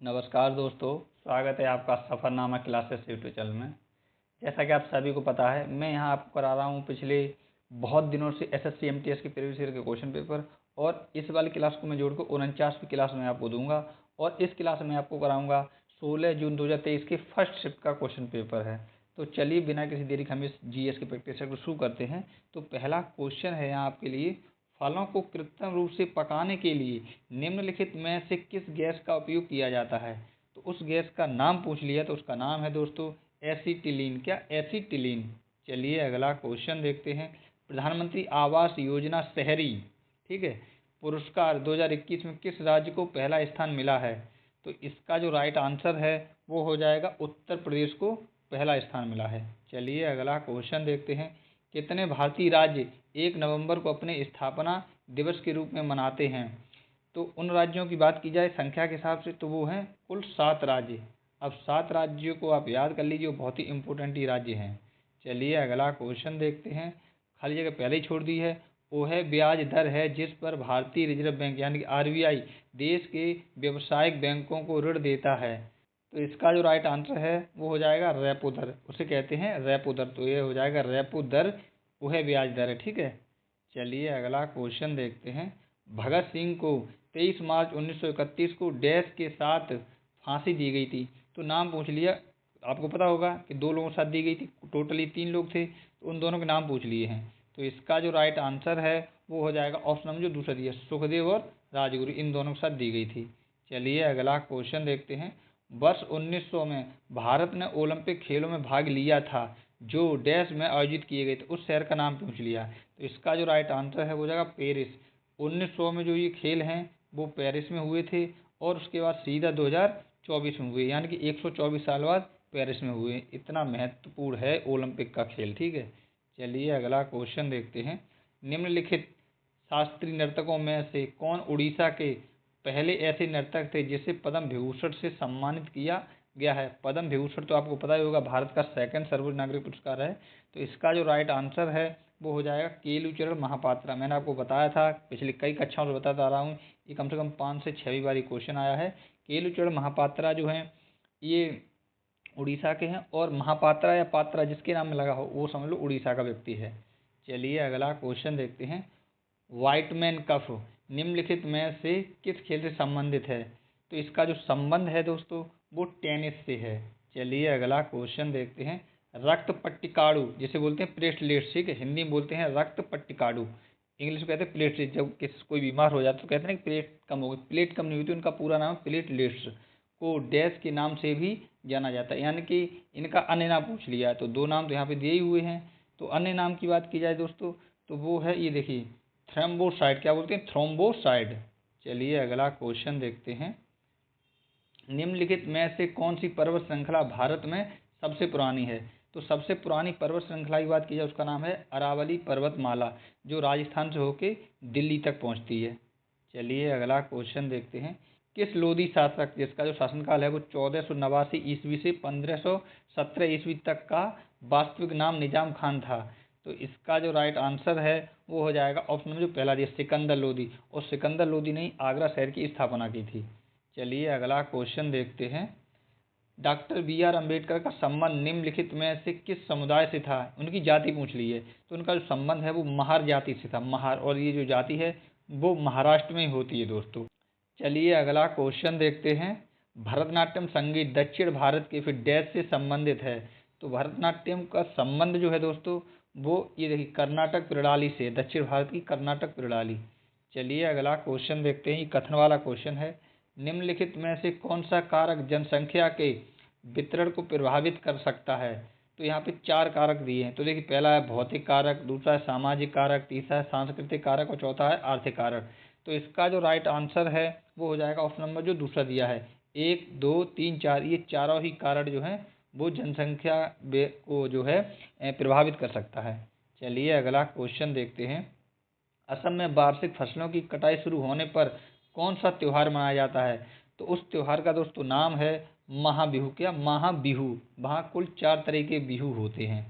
नमस्कार दोस्तों, स्वागत है आपका सफ़रनामा क्लासेस यूट्यूब चैनल में। जैसा कि आप सभी को पता है, मैं यहां आपको करा रहा हूं पिछले बहुत दिनों से एसएससी एमटीएस के प्रीवियस ईयर के क्वेश्चन पेपर, और इस वाली क्लास को मैं जोड़कर 49वीं क्लास में आपको दूंगा। और इस क्लास में आपको कराऊंगा 16 जून 2023 के फर्स्ट शिफ्ट का क्वेश्चन पेपर है। तो चलिए बिना किसी देरी के हम इस जीएस के प्रैक्टिस को शुरू करते हैं। तो पहला क्वेश्चन है यहाँ आपके लिए, फलों को कृत्रिम रूप से पकाने के लिए निम्नलिखित में से किस गैस का उपयोग किया जाता है। तो उस गैस का नाम पूछ लिया, तो उसका नाम है दोस्तों एसीटिलीन। क्या? एसीटिलीन। चलिए अगला क्वेश्चन देखते हैं। प्रधानमंत्री आवास योजना शहरी, ठीक है, पुरस्कार 2021 में किस राज्य को पहला स्थान मिला है। तो इसका जो राइट आंसर है वो हो जाएगा उत्तर प्रदेश को पहला स्थान मिला है। चलिए अगला क्वेश्चन देखते हैं। कितने भारतीय राज्य 1 नवंबर को अपने स्थापना दिवस के रूप में मनाते हैं। तो उन राज्यों की बात की जाए संख्या के हिसाब से, तो वो हैं कुल 7 राज्य। अब 7 राज्यों को आप याद कर लीजिए, वो बहुत ही इंपॉर्टेंट ही राज्य हैं। चलिए अगला क्वेश्चन देखते हैं। खाली जगह पहले ही छोड़ दी है। वो है ब्याज दर है जिस पर भारतीय रिजर्व बैंक यानी कि आरबीआई देश के व्यावसायिक बैंकों को ऋण देता है। तो इसका जो राइट आंसर है वो हो जाएगा रेपो दर, उसे कहते हैं रेपो दर। तो ये हो जाएगा रेपो दर, वो है ब्याज दर है, ठीक है। चलिए अगला क्वेश्चन देखते हैं। भगत सिंह को 23 मार्च 1931 को डैश के साथ फांसी दी गई थी। तो नाम पूछ लिया। आपको पता होगा कि 2 लोगों के साथ दी गई थी, टोटली 3 लोग थे, तो उन दोनों के नाम पूछ लिए हैं। तो इसका जो राइट आंसर है वो हो जाएगा ऑप्शन नंबर जो दूसरा दिया, सुखदेव और राजगुरु, इन दोनों के साथ दी गई थी। चलिए अगला क्वेश्चन देखते हैं। वर्ष 1900 में भारत ने ओलंपिक खेलों में भाग लिया था जो डैश में आयोजित किए गए थे, उस शहर का नाम पूछ लिया। तो इसका जो राइट आंसर है वो जाएगा पेरिस। 1900 में जो ये खेल हैं वो पेरिस में हुए थे, और उसके बाद सीधा 2024 में हुए, यानी कि 124 साल बाद पेरिस में हुए। इतना महत्वपूर्ण है ओलंपिक का खेल, ठीक है। चलिए अगला क्वेश्चन देखते हैं। निम्नलिखित शास्त्रीय नर्तकों में से कौन उड़ीसा के पहले ऐसे नर्तक थे जिसे पद्म विभूषण से सम्मानित किया गया है। पद्म विभूषण तो आपको पता ही होगा, भारत का सेकंड सर्वोच्च नागरिक पुरस्कार है। तो इसका जो राइट आंसर है वो हो जाएगा केलुचरण महापात्रा। मैंने आपको बताया था, पिछले कई कक्षाओं में बताता आ रहा हूँ, ये कम से कम 5 से 6 बार क्वेश्चन आया है। केलुचरण महापात्रा जो हैं ये उड़ीसा के हैं, और महापात्रा या पात्रा जिसके नाम में लगा हो वो समझ लो उड़ीसा का व्यक्ति है। चलिए अगला क्वेश्चन देखते हैं। व्हाइटमैन कप निम्नलिखित में से किस खेल से संबंधित है। तो इसका जो संबंध है दोस्तों वो टेनिस से है। चलिए अगला क्वेश्चन देखते हैं। रक्त पट्टिकाणु जिसे बोलते हैं प्लेटलेट्स, ठीक है, हिंदी में बोलते हैं रक्त पट्टिकाणु, इंग्लिश में कहते हैं प्लेटलेट्स। जब कोई बीमार हो जाता है तो कहते हैं कि प्लेट कम हो गई, प्लेट कम नहीं हुई, तो उनका पूरा नाम प्लेटलेट्स को डैश के नाम से भी जाना जाता है, यानी कि इनका अन्य नाम पूछ लिया है। तो 2 नाम तो यहाँ पे दिए ही हुए हैं। तो अन्य नाम की बात की जाए दोस्तों, तो वो है, ये देखिए, थ्रोम्बोसाइट। क्या बोलते हैं? थ्रोम्बोसाइट। चलिए अगला क्वेश्चन देखते हैं। निम्नलिखित में से कौन सी पर्वत श्रृंखला भारत में सबसे पुरानी है। तो सबसे पुरानी पर्वत श्रृंखला की बात की जाए उसका नाम है अरावली पर्वतमाला, जो राजस्थान से होके दिल्ली तक पहुंचती है। चलिए अगला क्वेश्चन देखते हैं। किस लोधी शासक जिसका जो शासनकाल है वो 1489 ईस्वी से 1517 ईस्वी तक का वास्तविक नाम निजाम खान था। तो इसका जो राइट आंसर है वो हो जाएगा ऑप्शन नंबर जो पहला दिया, सिकंदर लोधी। और सिकंदर लोधी ने आगरा शहर की स्थापना की थी। चलिए अगला क्वेश्चन देखते हैं। डॉक्टर बी आर अम्बेडकर का संबंध निम्नलिखित में से किस समुदाय से था। उनकी जाति पूछ ली है, तो उनका जो संबंध है वो महार जाति से था, महार। और ये जो जाति है वो महाराष्ट्र में ही होती है दोस्तों। चलिए अगला क्वेश्चन देखते हैं। भरतनाट्यम संगीत दक्षिण भारत के फिर डैश से संबंधित है। तो भरतनाट्यम का संबंध जो है दोस्तों वो ये देखिए कर्नाटक प्रणाली से, दक्षिण भारत की कर्नाटक प्रणाली। चलिए अगला क्वेश्चन देखते हैं, ये कथन वाला क्वेश्चन है। निम्नलिखित में से कौन सा कारक जनसंख्या के वितरण को प्रभावित कर सकता है। तो यहाँ पे 4 कारक दिए हैं। तो देखिए, पहला है भौतिक कारक, दूसरा है सामाजिक कारक, तीसरा है सांस्कृतिक कारक, और चौथा है आर्थिक कारक। तो इसका जो राइट आंसर है वो हो जाएगा ऑप्शन नंबर जो दूसरा दिया है, 1 2 3 4। ये चारों ही कारक जो हैं वो जनसंख्या को जो है प्रभावित कर सकता है। चलिए अगला क्वेश्चन देखते हैं। असम में वार्षिक फसलों की कटाई शुरू होने पर कौन सा त्यौहार मनाया जाता है। तो उस त्यौहार का दोस्तों नाम है महाबिहू। क्या? महाबिहू। वहाँ कुल 4 तरह के बिहू होते हैं।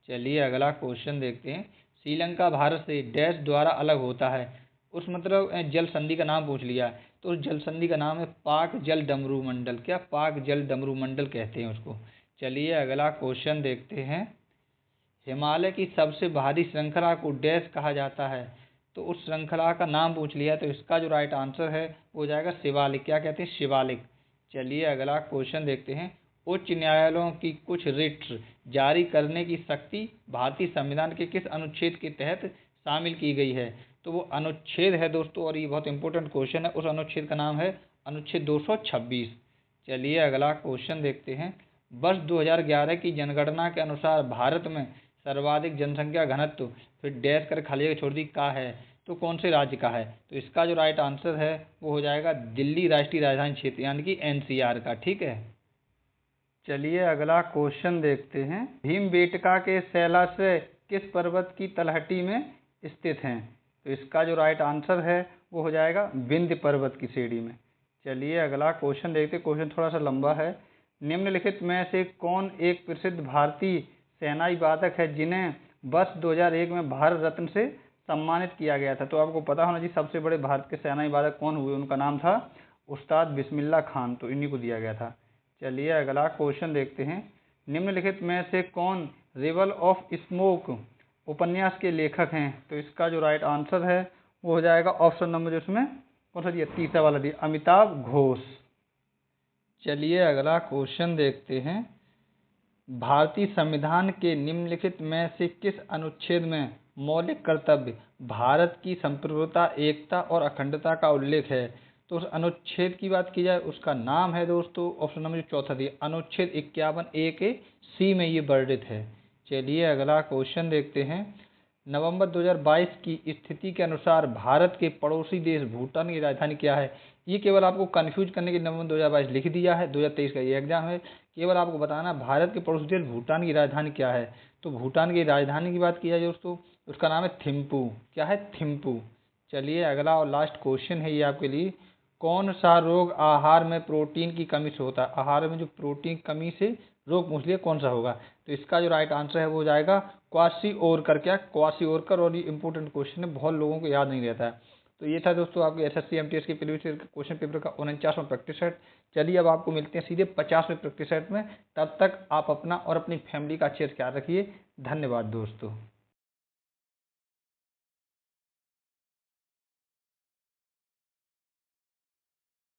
चलिए अगला क्वेश्चन देखते हैं। श्रीलंका भारत से डैश द्वारा अलग होता है। उस मतलब जल संधि का नाम पूछ लिया, तो उस जल संधि का नाम है पाक जल डमरू मंडल। क्या? पाक जल डमरू मंडल कहते हैं उसको। चलिए अगला क्वेश्चन देखते हैं। हिमालय की सबसे भारी श्रृंखला को डैश कहा जाता है? तो उस श्रृंखला का नाम पूछ लिया, तो इसका जो राइट आंसर है वो हो जाएगा शिवालिक। क्या कहते हैं? शिवालिक। चलिए अगला क्वेश्चन देखते हैं। उच्च न्यायालयों की कुछ रिट्स जारी करने की शक्ति भारतीय संविधान के किस अनुच्छेद के तहत शामिल की गई है? तो वो अनुच्छेद है दोस्तों, और ये बहुत इंपॉर्टेंट क्वेश्चन है। उस अनुच्छेद का नाम है अनुच्छेद 226। चलिए अगला क्वेश्चन देखते हैं। वर्ष 2011 की जनगणना के अनुसार भारत में सर्वाधिक जनसंख्या घनत्व, फिर डैश कर खाली जगह छोड़ दी, का है? तो कौन से राज्य का है? तो इसका जो राइट आंसर है वो हो जाएगा दिल्ली राष्ट्रीय राजधानी क्षेत्र यानी कि एनसीआर का। ठीक है। चलिए अगला क्वेश्चन देखते हैं। भीमबेटका के शैलाश्रय किस पर्वत की तलहटी में स्थित हैं? तो इसका जो राइट आंसर है वो हो जाएगा विंध्य पर्वत की श्रेणी में। चलिए अगला क्वेश्चन देखते हैं। क्वेश्चन थोड़ा सा लंबा है। निम्नलिखित में से कौन एक प्रसिद्ध भारतीय सेनाई वादक है जिन्हें वर्ष 2001 में भारत रत्न से सम्मानित किया गया था? तो आपको पता होना चाहिए सबसे बड़े भारत के सेनाई वादक कौन हुए। उनका नाम था उस्ताद बिस्मिल्लाह खान, तो इन्हीं को दिया गया था। चलिए अगला क्वेश्चन देखते हैं। निम्नलिखित में से कौन रिवर ऑफ स्मोक उपन्यास के लेखक हैं? तो इसका जो राइट आंसर है वो हो जाएगा ऑप्शन नंबर, जो इसमें कौन सा दिया, तीसरा वाला दिया, अमिताभ घोष। चलिए अगला क्वेश्चन देखते हैं। भारतीय संविधान के निम्नलिखित में से किस अनुच्छेद में मौलिक कर्तव्य भारत की संप्रभुता, एकता और अखंडता का उल्लेख है? तो उस अनुच्छेद की बात की जाए, उसका नाम है दोस्तों ऑप्शन नंबर चौथा दिया, अनुच्छेद 51A के सी में ये वर्णित है। चलिए अगला क्वेश्चन देखते हैं। नवंबर 2022 की स्थिति के अनुसार भारत के पड़ोसी देश भूटान की राजधानी क्या है? ये केवल आपको कंफ्यूज करने के लिए नवंबर 2022 लिख दिया है, 2023 का ये एग्जाम है। केवल आपको बताना भारत के पड़ोसी देश भूटान की राजधानी क्या है। तो भूटान की राजधानी की बात की जाए दोस्तों, उसका नाम है थिम्पू। क्या है? थिम्पू। चलिए अगला और लास्ट क्वेश्चन है ये आपके लिए। कौन सा रोग आहार में प्रोटीन की कमी से होता है? आहार में जो प्रोटीन की कमी से रोग पूछ लिया, कौन सा होगा? तो इसका जो राइट आंसर है वो हो जाएगा क्वाशिओरकर। क्या? क्वाशिओरकर। और ये इंपॉर्टेंट क्वेश्चन है, बहुत लोगों को याद नहीं रहता है। तो ये था दोस्तों आपके एसएससी एमटीएस के प्रीवियस ईयर क्वेश्चन पेपर का 49वां प्रैक्टिस सेट। चलिए अब आपको मिलते हैं सीधे 50वें प्रैक्टिस सेट में। तब तक आप अपना और अपनी फैमिली का अच्छे से ख्याल रखिए। धन्यवाद दोस्तों।